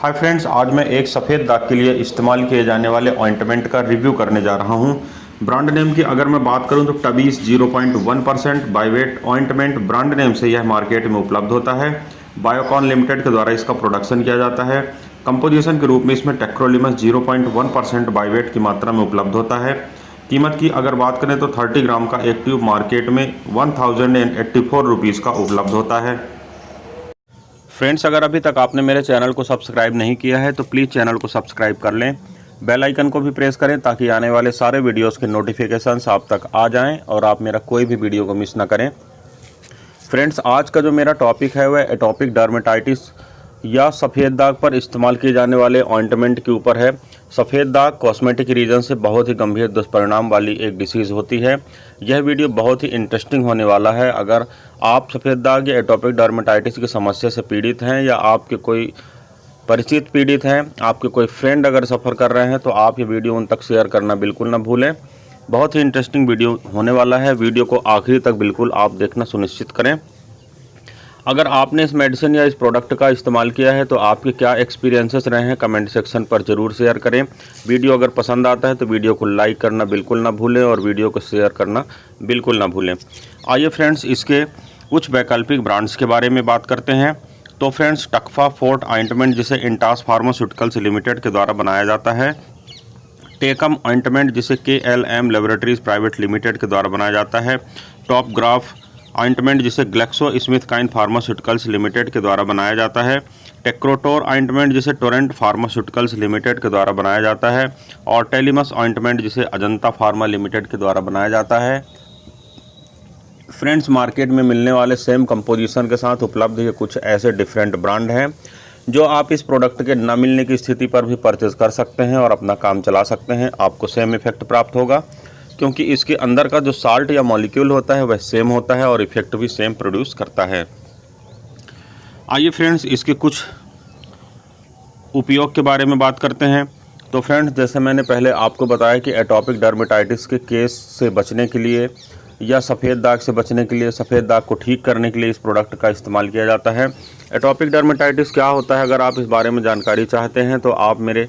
Hi friends, आज मैं एक सफ़ेद दाग के लिए इस्तेमाल किए जाने वाले ऑइंटमेंट का रिव्यू करने जा रहा हूं। ब्रांड नेम की अगर मैं बात करूं तो टबीस 0.1% by weight ointment brand name से यह मार्केट में उपलब्ध होता है। बायोकॉन लिमिटेड के द्वारा इसका प्रोडक्शन किया जाता है। कंपोजिशन के रूप में इसमें टेक्रोलिमस 0.1% बाय वेट की मात्रा में उपलब्ध होता है। कीमत की अगर बात करें तो 30 ग्राम का एक ट्यूब मार्केट में 1084 रुपीज़ का उपलब्ध होता है। फ्रेंड्स, अगर अभी तक आपने मेरे चैनल को सब्सक्राइब नहीं किया है तो प्लीज़ चैनल को सब्सक्राइब कर लें, बेल आइकन को भी प्रेस करें ताकि आने वाले सारे वीडियोस के नोटिफिकेशंस आप तक आ जाएं और आप मेरा कोई भी वीडियो को मिस ना करें। फ्रेंड्स, आज का जो मेरा टॉपिक है वह एटोपिक डर्मेटाइटिस या सफ़ेद दाग पर इस्तेमाल किए जाने वाले ऑइंटमेंट के ऊपर है। सफ़ेद दाग कॉस्मेटिक रीजन से बहुत ही गंभीर दुष्परिणाम वाली एक डिसीज़ होती है। यह वीडियो बहुत ही इंटरेस्टिंग होने वाला है। अगर आप सफ़ेद दाग या एटोपिक डर्मेटाइटिस की समस्या से पीड़ित हैं या आपके कोई परिचित पीड़ित हैं, आपके कोई फ्रेंड अगर सफ़र कर रहे हैं तो आप ये वीडियो उन तक शेयर करना बिल्कुल ना भूलें। बहुत ही इंटरेस्टिंग वीडियो होने वाला है। वीडियो को आखिरी तक बिल्कुल आप देखना सुनिश्चित करें। अगर आपने इस मेडिसिन या इस प्रोडक्ट का इस्तेमाल किया है तो आपके क्या एक्सपीरियंसेस रहे हैं कमेंट सेक्शन पर ज़रूर शेयर करें। वीडियो अगर पसंद आता है तो वीडियो को लाइक करना बिल्कुल ना भूलें और वीडियो को शेयर करना बिल्कुल ना भूलें। आइए फ्रेंड्स, इसके कुछ वैकल्पिक ब्रांड्स के बारे में बात करते हैं। तो फ्रेंड्स, टकफा फोर्ट ऑइंटमेंट जिसे इंटास फार्मास्यूटिकल्स लिमिटेड के द्वारा बनाया जाता है। टेकम ऑइंटमेंट जिसे KLM लेबोरेटरीज प्राइवेट लिमिटेड के द्वारा बनाया जाता है। टॉप ग्राफ ऑइंटमेंट जिसे GlaxoSmithKline pharmaceuticals limited के द्वारा बनाया जाता है। टेक्रोटोर ऑइंटमेंट जिसे टोरेंट फार्मास्यूटिकल्स लिमिटेड के द्वारा बनाया जाता है। और टेलिमस ऑइंटमेंट जिसे अजंता फार्मा लिमिटेड के द्वारा बनाया जाता है। फ्रेंड्स, मार्केट में मिलने वाले सेम कंपोजिशन के साथ उपलब्ध ये कुछ ऐसे डिफरेंट ब्रांड हैं जो आप इस प्रोडक्ट के न मिलने की स्थिति पर भी परचेज कर सकते हैं और अपना काम चला सकते हैं। आपको सेम इफेक्ट प्राप्त होगा क्योंकि इसके अंदर का जो साल्ट या मॉलिक्यूल होता है वह सेम होता है और इफेक्ट भी सेम प्रोड्यूस करता है। आइए फ्रेंड्स, इसके कुछ उपयोग के बारे में बात करते हैं। तो फ्रेंड्स, जैसे मैंने पहले आपको बताया कि एटोपिक डर्मेटाइटिस के केस से बचने के लिए या सफ़ेद दाग से बचने के लिए, सफ़ेद दाग को ठीक करने के लिए इस प्रोडक्ट का इस्तेमाल किया जाता है। एटोपिक डर्मेटाइटिस क्या होता है, अगर आप इस बारे में जानकारी चाहते हैं तो आप मेरे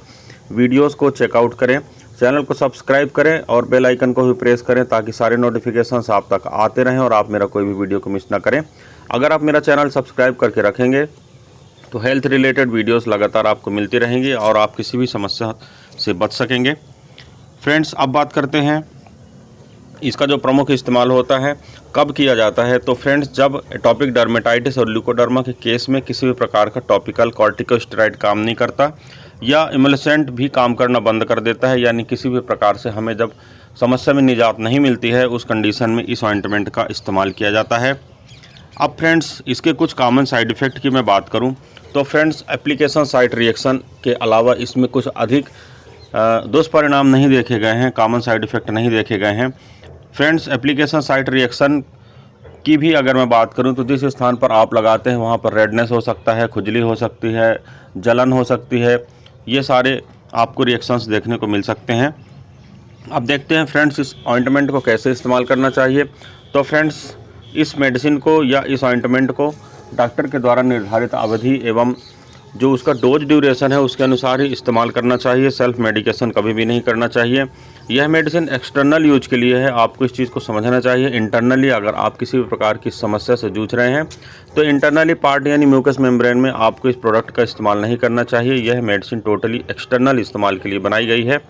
वीडियोज़ को चेकआउट करें, चैनल को सब्सक्राइब करें और बेल आइकन को भी प्रेस करें ताकि सारे नोटिफिकेशंस आप तक आते रहें और आप मेरा कोई भी वीडियो को मिस ना करें। अगर आप मेरा चैनल सब्सक्राइब करके रखेंगे तो हेल्थ रिलेटेड वीडियोस लगातार आपको मिलती रहेंगी और आप किसी भी समस्या से बच सकेंगे। फ्रेंड्स, अब बात करते हैं इसका जो प्रमुख इस्तेमाल होता है कब किया जाता है। तो फ्रेंड्स, जब एटोपिक डर्मेटाइटिस और ल्यूकोडर्मा के केस में किसी भी प्रकार का टॉपिकल कॉर्टिकोस्टेरॉइड काम नहीं करता या इमल्सेंट भी काम करना बंद कर देता है, यानी किसी भी प्रकार से हमें जब समस्या में निजात नहीं मिलती है, उस कंडीशन में इस ऑइंटमेंट का इस्तेमाल किया जाता है। अब फ्रेंड्स, इसके कुछ कॉमन साइड इफ़ेक्ट की मैं बात करूं तो फ्रेंड्स, एप्लीकेशन साइट रिएक्शन के अलावा इसमें कुछ अधिक दुष्परिणाम नहीं देखे गए हैं, कॉमन साइड इफ़ेक्ट नहीं देखे गए हैं। फ्रेंड्स, एप्लीकेशन साइट रिएक्शन की भी अगर मैं बात करूं तो जिस स्थान पर आप लगाते हैं वहां पर रेडनेस हो सकता है, खुजली हो सकती है, जलन हो सकती है, ये सारे आपको रिएक्शंस देखने को मिल सकते हैं। अब देखते हैं फ्रेंड्स, इस ऑइंटमेंट को कैसे इस्तेमाल करना चाहिए। तो फ्रेंड्स, इस मेडिसिन को या इस ऑइंटमेंट को डॉक्टर के द्वारा निर्धारित अवधि एवं जो उसका डोज ड्यूरेशन है उसके अनुसार ही इस्तेमाल करना चाहिए। सेल्फ मेडिकेशन कभी भी नहीं करना चाहिए। यह मेडिसिन एक्सटर्नल यूज के लिए है, आपको इस चीज़ को समझना चाहिए। इंटरनली अगर आप किसी भी प्रकार की समस्या से जूझ रहे हैं तो इंटरनली पार्ट यानी म्यूकस मेम्ब्रेन में आपको इस प्रोडक्ट का इस्तेमाल नहीं करना चाहिए। यह मेडिसिन टोटली एक्सटर्नल इस्तेमाल के लिए बनाई गई है।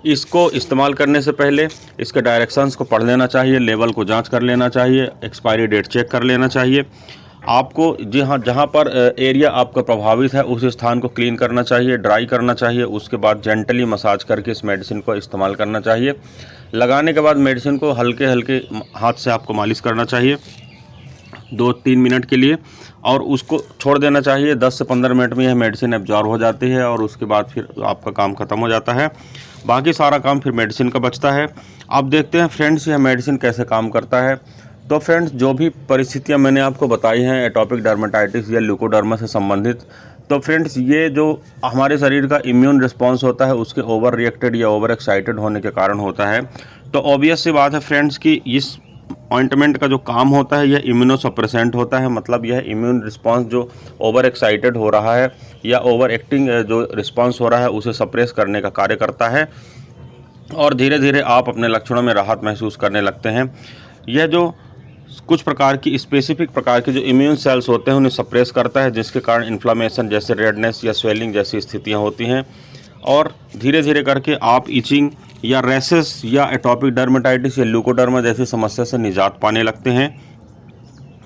इसको इस्तेमाल करने से पहले इसके डायरेक्शंस को पढ़ लेना चाहिए, लेवल को जांच कर लेना चाहिए, एक्सपायरी डेट चेक कर लेना चाहिए। आपको जहाँ पर एरिया आपका प्रभावित है उस स्थान को क्लीन करना चाहिए, ड्राई करना चाहिए। उसके बाद जेंटली मसाज करके इस मेडिसिन को इस्तेमाल करना चाहिए। लगाने के बाद मेडिसिन को हल्के हल्के हाथ से आपको मालिश करना चाहिए 2-3 मिनट के लिए और उसको छोड़ देना चाहिए। 10 से 15 मिनट में यह मेडिसिन एब्जॉर्ब हो जाती है और उसके बाद फिर आपका काम ख़त्म हो जाता है। बाकी सारा काम फिर मेडिसिन का बचता है। अब देखते हैं फ्रेंड्स, यह मेडिसिन कैसे काम करता है। तो फ्रेंड्स, जो भी परिस्थितियां मैंने आपको बताई हैं एटोपिक डर्मेटाइटिस या ल्यूकोडर्मा से संबंधित, तो फ्रेंड्स, ये जो हमारे शरीर का इम्यून रिस्पॉन्स होता है उसके ओवर रिएक्टेड या ओवर एक्साइटेड होने के कारण होता है। तो ऑब्वियस सी बात है फ्रेंड्स कि इस ऑइंटमेंट का जो काम होता है यह इम्यूनोसप्रेसेंट होता है, मतलब यह इम्यून रिस्पांस जो ओवर एक्साइटेड हो रहा है या ओवर एक्टिंग जो रिस्पॉन्स हो रहा है उसे सप्रेस करने का कार्य करता है और धीरे धीरे आप अपने लक्षणों में राहत महसूस करने लगते हैं। यह जो कुछ प्रकार की स्पेसिफिक प्रकार के जो इम्यून सेल्स होते हैं उन्हें सप्रेस करता है, जिसके कारण इन्फ्लामेशन जैसे रेडनेस या स्वेलिंग जैसी स्थितियां होती हैं और धीरे धीरे करके आप इचिंग या रैशेस या एटॉपिक डर्मेटाइटिस या ल्यूकोडर्मा जैसी समस्या से निजात पाने लगते हैं।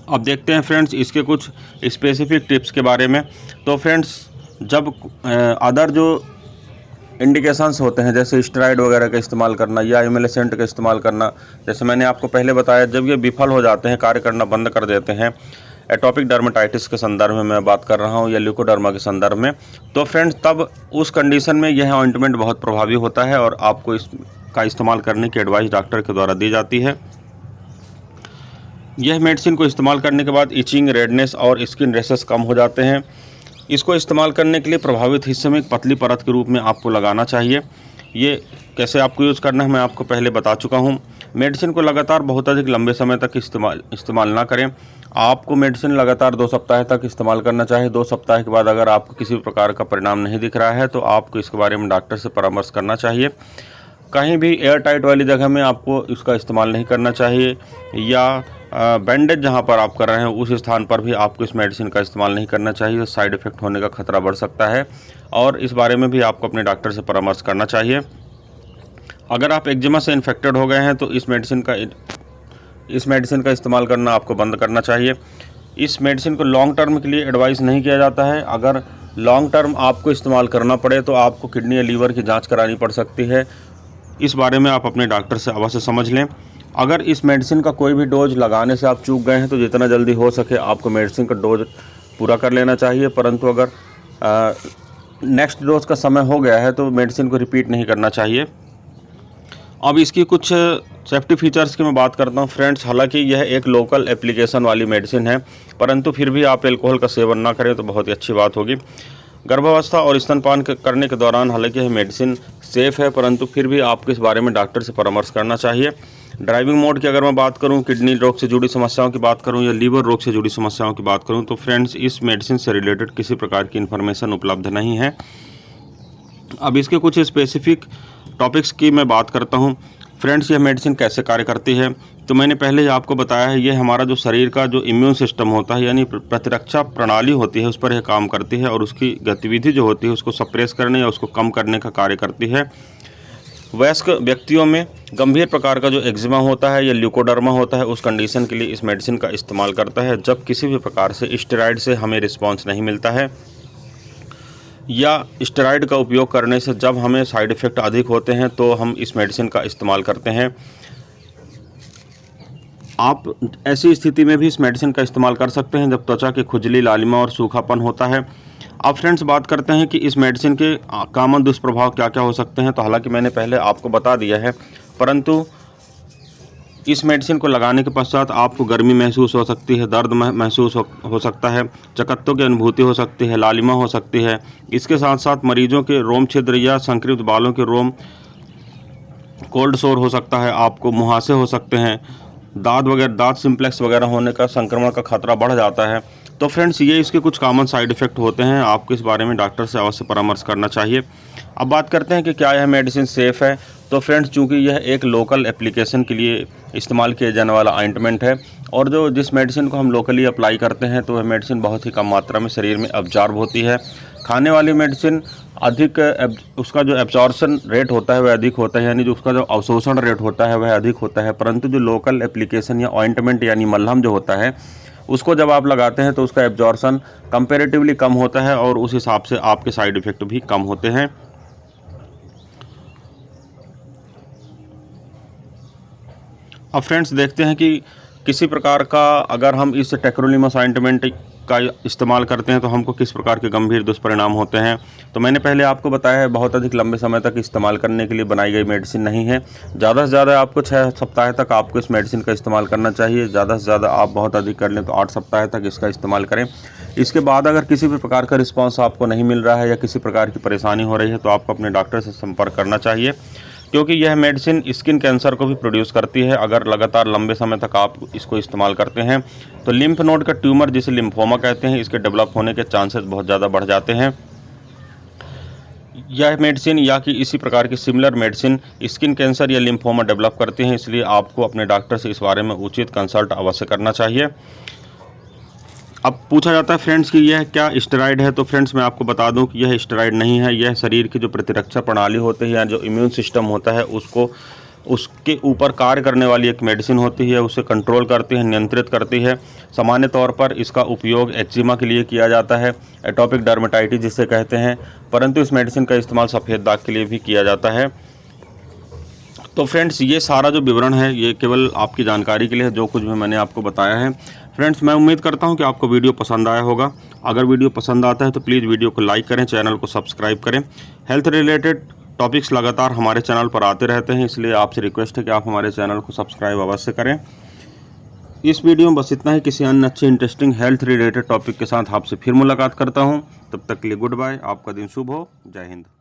अब देखते हैं फ्रेंड्स इसके कुछ स्पेसिफिक टिप्स के बारे में। तो फ्रेंड्स जब अदर जो इंडिकेशंस होते हैं जैसे स्टेरॉइड वगैरह का इस्तेमाल करना या इमलेसेंट का इस्तेमाल करना, जैसे मैंने आपको पहले बताया, जब ये विफल हो जाते हैं, कार्य करना बंद कर देते हैं, एटॉपिक डर्मेटाइटिस के संदर्भ में मैं बात कर रहा हूँ या ल्यूकोडर्मा के संदर्भ में, तो फ्रेंड्स तब उस कंडीशन में यह ऑइंटमेंट बहुत प्रभावी होता है और आपको इसका इस्तेमाल करने की एडवाइस डॉक्टर के द्वारा दी जाती है। यह मेडिसिन को इस्तेमाल करने के बाद इचिंग, रेडनेस और स्किन रैशेस कम हो जाते हैं। इसको इस्तेमाल करने के लिए प्रभावित हिस्से में एक पतली परत के रूप में आपको लगाना चाहिए। ये कैसे आपको यूज़ करना है मैं आपको पहले बता चुका हूँ। मेडिसिन को लगातार बहुत अधिक लंबे समय तक इस्तेमाल ना करें। आपको मेडिसिन लगातार 2 सप्ताह तक इस्तेमाल करना चाहिए। 2 सप्ताह के बाद अगर आपको किसी प्रकार का परिणाम नहीं दिख रहा है तो आपको इसके बारे में डॉक्टर से परामर्श करना चाहिए। कहीं भी एयर टाइट वाली जगह में आपको इसका इस्तेमाल नहीं करना चाहिए या बैंडेज जहाँ पर आप कर रहे हैं उस स्थान पर भी आपको इस मेडिसिन का इस्तेमाल नहीं करना चाहिए। साइड इफ़ेक्ट होने का खतरा बढ़ सकता है और इस बारे में भी आपको अपने डॉक्टर से परामर्श करना चाहिए। अगर आप एक्जिमा से इन्फेक्टेड हो गए हैं तो इस मेडिसिन का इस्तेमाल करना आपको बंद करना चाहिए। इस मेडिसिन को लॉन्ग टर्म के लिए एडवाइस नहीं किया जाता है। अगर लॉन्ग टर्म आपको इस्तेमाल करना पड़े तो आपको किडनी या लीवर की जाँच करानी पड़ सकती है। इस बारे में आप अपने डॉक्टर से अवश्य समझ लें। अगर इस मेडिसिन का कोई भी डोज लगाने से आप चूक गए हैं तो जितना जल्दी हो सके आपको मेडिसिन का डोज पूरा कर लेना चाहिए, परंतु अगर नेक्स्ट डोज का समय हो गया है तो मेडिसिन को रिपीट नहीं करना चाहिए। अब इसकी कुछ सेफ्टी फीचर्स की मैं बात करता हूं फ्रेंड्स। हालांकि यह एक लोकल एप्लीकेशन वाली मेडिसिन है, परंतु फिर भी आप एल्कोहल का सेवन ना करें तो बहुत ही अच्छी बात होगी। गर्भावस्था और स्तनपान करने के दौरान हालांकि यह मेडिसिन सेफ़ है, परंतु फिर भी आपको इस बारे में डॉक्टर से परामर्श करना चाहिए। ड्राइविंग मोड की अगर मैं बात करूं, किडनी रोग से जुड़ी समस्याओं की बात करूं या लीवर रोग से जुड़ी समस्याओं की बात करूं, तो फ्रेंड्स इस मेडिसिन से रिलेटेड किसी प्रकार की इन्फॉर्मेशन उपलब्ध नहीं है। अब इसके कुछ स्पेसिफिक टॉपिक्स की मैं बात करता हूं। फ्रेंड्स यह मेडिसिन कैसे कार्य करती है, तो मैंने पहले ही आपको बताया है, ये हमारा जो शरीर का जो इम्यून सिस्टम होता है यानी प्रतिरक्षा प्रणाली होती है उस पर यह काम करती है और उसकी गतिविधि जो होती है उसको सप्रेस करने या उसको कम करने का कार्य करती है। वयस्क व्यक्तियों में गंभीर प्रकार का जो एक्जिमा होता है या ल्यूकोडर्मा होता है उस कंडीशन के लिए इस मेडिसिन का इस्तेमाल करता है जब किसी भी प्रकार से स्टेरॉइड से हमें रिस्पॉन्स नहीं मिलता है या स्टेरॉइड का उपयोग करने से जब हमें साइड इफ़ेक्ट अधिक होते हैं तो हम इस मेडिसिन का इस्तेमाल करते हैं। आप ऐसी स्थिति में भी इस मेडिसिन का इस्तेमाल कर सकते हैं जब त्वचा की खुजली, लालिमा और सूखापन होता है। अब फ्रेंड्स बात करते हैं कि इस मेडिसिन के कॉमन दुष्प्रभाव क्या क्या हो सकते हैं। तो हालांकि मैंने पहले आपको बता दिया है, परंतु इस मेडिसिन को लगाने के पश्चात आपको गर्मी महसूस हो सकती है, दर्द महसूस हो सकता है, चकत्तों की अनुभूति हो सकती है, लालिमा हो सकती है। इसके साथ साथ मरीजों के रोम छिद्र या संक्रामित बालों के रोम कोल्ड सोर हो सकता है, आपको मुहासे हो सकते हैं, दांत सिम्प्लेक्स वगैरह होने का संक्रमण का खतरा बढ़ जाता है। तो फ्रेंड्स ये इसके कुछ कॉमन साइड इफ़ेक्ट होते हैं। आपको इस बारे में डॉक्टर से अवश्य परामर्श करना चाहिए। अब बात करते हैं कि क्या यह मेडिसिन सेफ़ है। तो फ्रेंड्स चूंकि यह एक लोकल एप्लीकेशन के लिए इस्तेमाल किया जाने वाला ऑइंटमेंट है और जिस मेडिसिन को हम लोकली अप्लाई करते हैं तो वह मेडिसिन बहुत ही कम मात्रा में शरीर में अब्जॉर्ब होती है। खाने वाली मेडिसिन अधिक उसका जो एब्जॉर्प्शन रेट होता है वह अधिक होता है, यानी जो उसका जो अवशोषण रेट होता है वह अधिक होता है, परंतु जो लोकल एप्लीकेशन या ऑइंटमेंट यानी मलहम जो होता है उसको जब आप लगाते हैं तो उसका एब्जॉर्प्शन कंपैरेटिवली कम होता है और उस हिसाब से आपके साइड इफ़ेक्ट भी कम होते हैं। अब फ्रेंड्स देखते हैं कि किसी प्रकार का अगर हम इस टेक्रोलिमस ऑइंटमेंट का इस्तेमाल करते हैं तो हमको किस प्रकार के गंभीर दुष्परिणाम होते हैं। तो मैंने पहले आपको बताया है, बहुत अधिक लंबे समय तक इस्तेमाल करने के लिए बनाई गई मेडिसिन नहीं है। ज़्यादा से ज़्यादा आपको 6 सप्ताह तक आपको इस मेडिसिन का इस्तेमाल करना चाहिए। ज़्यादा से ज़्यादा आप बहुत अधिक कर लें तो 8 सप्ताह तक इसका इस्तेमाल करें। इसके बाद अगर किसी भी प्रकार का रिस्पॉन्स आपको नहीं मिल रहा है या किसी प्रकार की परेशानी हो रही है तो आपको अपने डॉक्टर से संपर्क करना चाहिए, क्योंकि यह मेडिसिन स्किन कैंसर को भी प्रोड्यूस करती है। अगर लगातार लंबे समय तक आप इसको इस्तेमाल करते हैं तो लिम्फ नोड का ट्यूमर जिसे लिम्फोमा कहते हैं इसके डेवलप होने के चांसेस बहुत ज़्यादा बढ़ जाते हैं। यह मेडिसिन या कि इसी प्रकार की सिमिलर मेडिसिन स्किन कैंसर या लिम्फोमा डेवलप करते हैं, इसलिए आपको अपने डॉक्टर से इस बारे में उचित कंसल्ट अवश्य करना चाहिए। अब पूछा जाता है फ्रेंड्स कि यह क्या स्टेरॉइड है, तो फ्रेंड्स मैं आपको बता दूं कि यह स्टेरॉइड नहीं है। यह शरीर की जो प्रतिरक्षा प्रणाली होती है या जो इम्यून सिस्टम होता है उसके ऊपर कार्य करने वाली एक मेडिसिन होती है, उसे कंट्रोल करती है, नियंत्रित करती है। सामान्य तौर पर इसका उपयोग एक्जिमा के लिए किया जाता है, एटोपिक डर्मेटाइटिस जिसे कहते हैं, परंतु इस मेडिसिन का इस्तेमाल सफ़ेद दाग के लिए भी किया जाता है। तो फ्रेंड्स ये सारा जो विवरण है ये केवल आपकी जानकारी के लिए है, जो कुछ भी मैंने आपको बताया है। फ्रेंड्स मैं उम्मीद करता हूँ कि आपको वीडियो पसंद आया होगा। अगर वीडियो पसंद आता है तो प्लीज़ वीडियो को लाइक करें, चैनल को सब्सक्राइब करें। हेल्थ रिलेटेड टॉपिक्स लगातार हमारे चैनल पर आते रहते हैं, इसलिए आपसे रिक्वेस्ट है कि आप हमारे चैनल को सब्सक्राइब अवश्य करें। इस वीडियो में बस इतना ही। किसी अन्य अच्छे इंटरेस्टिंग हेल्थ रिलेटेड टॉपिक के साथ आपसे फिर मुलाकात करता हूँ। तब तक के लिए गुड बाय। आपका दिन शुभ हो। जय हिंद।